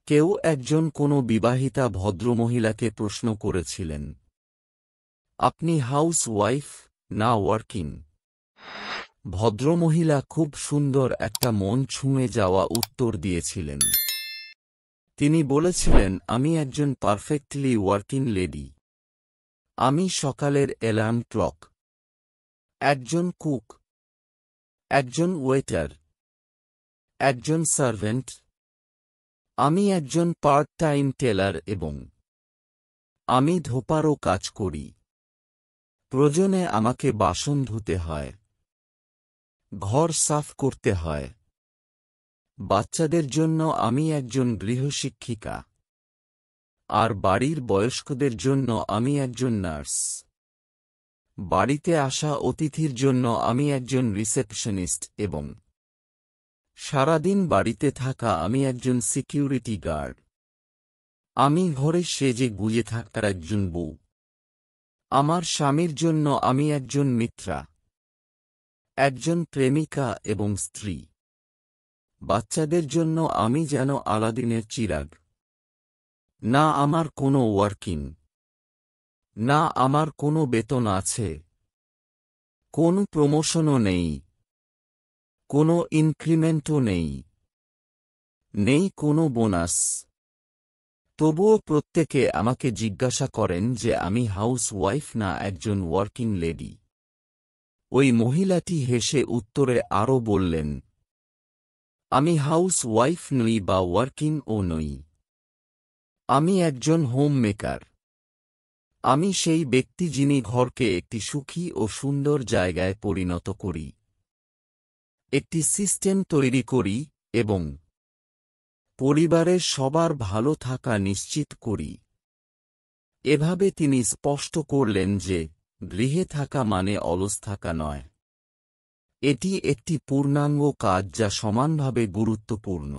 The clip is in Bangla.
কেউ একজন কোনো বিবাহিতা ভদ্রমহিলাকে প্রশ্ন করেছিলেন, আপনি হাউস ওয়াইফ না ওয়ার্কিং? ভদ্রমহিলা খুব সুন্দর একটা মন ছুঁয়ে যাওয়া উত্তর দিয়েছিলেন। তিনি বলেছিলেন, আমি একজন পারফেক্টলি ওয়ার্কিং লেডি। আমি সকালের অ্যালার্ম ক্লক, একজন কুক, একজন ওয়েটার, একজন সার্ভেন্ট। আমি একজন পার্ট টাইম টেলার এবং আমি ধোপারও কাজ করি। প্রয়োজনে আমাকে বাসন ধুতে হয়, ঘর সাফ করতে হয়। বাচ্চাদের জন্য আমি একজন গৃহশিক্ষিকা, আর বাড়ির বয়স্কদের জন্য আমি একজন নার্স। বাড়িতে আসা অতিথির জন্য আমি একজন রিসেপশনিস্ট এবং সারাদিন বাড়িতে থাকা আমি একজন সিকিউরিটি গার্ড। আমি ঘরে সেজে গুজে থাকার একজন বউ। আমার স্বামীর জন্য আমি একজন মিত্রা, একজন প্রেমিকা এবং স্ত্রী। বাচ্চাদের জন্য আমি যেন আলাদিনের চিরাগ। না আমার কোনো ওয়ার্কিং, না আমার কোনো বেতন আছে, কোনো প্রমোশনও নেই, কোনো ইনক্রিমেন্টও নেই, নেই কোনো বোনাস। তবুও প্রত্যেকে আমাকে জিজ্ঞাসা করেন যে আমি হাউস ওয়াইফ না একজন ওয়ার্কিং লেডি। ওই মহিলাটি হেসে উত্তরে আরও বললেন, আমি হাউস ওয়াইফ নই বা ওয়ার্কিং ও নই। আমি একজন হোম মেকার। আমি সেই ব্যক্তি যিনি ঘরকে একটি সুখী ও সুন্দর জায়গায় পরিণত করি, একটি সিস্টেম তৈরি করি এবং পরিবারের সবার ভালো থাকা নিশ্চিত করি। এভাবে তিনি স্পষ্ট করলেন যে গৃহে থাকা মানে অলস থাকা নয়। এটি একটি পূর্ণাঙ্গ কাজ যা সমানভাবে গুরুত্বপূর্ণ।